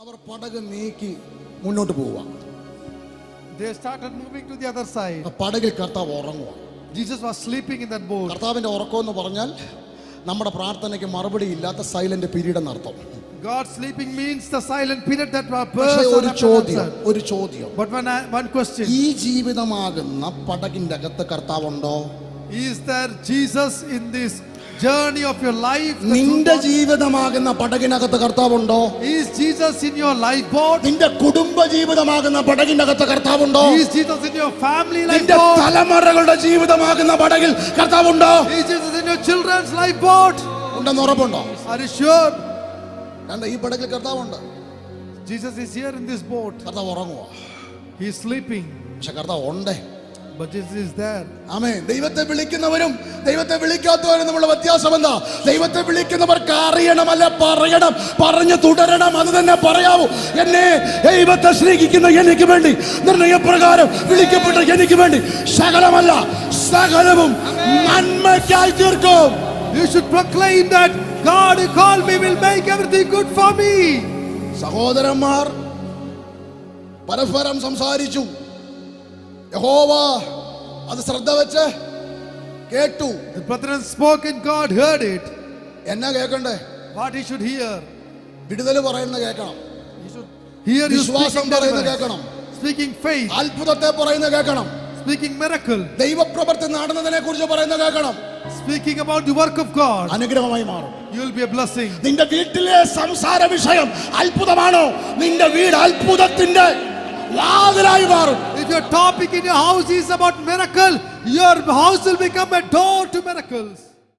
അവർ പടക് നീക്കി മുന്നോട്ട് പോവുക. They started moving to the other side. പടകിൽ കർത്താവ് ഉറങ്ങുക. Jesus was sleeping in that boat. കർത്താവിന്റെ ഉറക്കം എന്ന് പറഞ്ഞാൽ നമ്മുടെ പ്രാർത്ഥനയ്ക്ക് മറുപടി ഇല്ലാത്ത സൈലന്റ് പീരീഡ് എന്നർത്ഥം. God sleeping means the silent period that was ഒരു ചോദ്യം. But one question. ഈ ജീവിതമാകുന്ന പടകിന്റെ അകത്ത് കർത്താവുണ്ടോ? Is there Jesus in this journey of your life? നിന്റെ ജീവിതമാകുന്ന പടകിനകത്ത് കർത്താവുണ്ടോ? Is Jesus in your lifeboat? നിന്റെ കുടുംബ ജീവിതമാകുന്ന പടകിനകത്ത് കർത്താവുണ്ടോ? Is Jesus in your family lifeboat? നിന്റെ തലമുറകളുടെ ജീവിതമാകുന്ന പടകിൽ കർത്താവുണ്ടോ? Is Jesus in your children's lifeboat? ഉണ്ടെന്ന് ഉറപ്പുണ്ടോ? Are you sure? ഈ പടകിൽ കർത്താവുണ്ട്. Jesus is here in this boat. കർത്താവ് ഉറങ്ങുക. He is sleeping. പക്ഷെ കർത്താവ് ഉണ്ടേ. But Jesus is there. ആമേൻ. ദൈവത്തെ വിളിക്കുന്നവരും ദൈവത്തെ വിളിക്കാത്തവരും തമ്മിലുള്ള വ്യത്യാസം എന്താ? ദൈവത്തെ വിളിക്കുന്നവർക്ക് അറിയണമല്ല പറയണം, പറഞ്ഞു തുടരണം, അത് തന്നെ പറയാവൂ. എന്നെ ദൈവത്തെ സ്നേഹിക്കുന്ന എനിക്ക് വേണ്ടി നിർണയപ്രകാരം വിളിക്കപ്പെട്ട എനിക്ക് വേണ്ടി സകലമല്ല സകലവും നന്മയ്ക്കായി തീർക്കും. You should proclaim that God who called me will make everything good for me. സഹോദരന്മാർ പരസ്പരം സംസാരിച്ചു. യഹോവ അത് ശ്രദ്ധ വെച്ച് കേട്ടു. The brethren spoke and God heard it. എന്നാ കേൾക്കണ്ടേ? What he should hear. വിടുതൽ പറയുന്ന കേൾക്കണം. He should hear you വിശ്വാസം പറയുന്ന കേൾക്കണം. Speaking faith. അത്ഭുതത്തെ പറയുന്ന കേൾക്കണം. Speaking miracle. ദൈവപ്രവൃത്തി നടന്നതിനെ കുറിച്ച് പറയുന്ന കേൾക്കണം. Speaking about the work of God. അനുഗ്രഹമായി മാറും. You will be a blessing. നിന്റെ വീട്ടിലെ സംസാര വിഷയം അത്ഭുതമാണോ? നിന്റെ വീട് അത്ഭുതത്തിന്റെ വാതിലായി മാറും. If your topic in your house is about miracle, your house will become a door to miracles.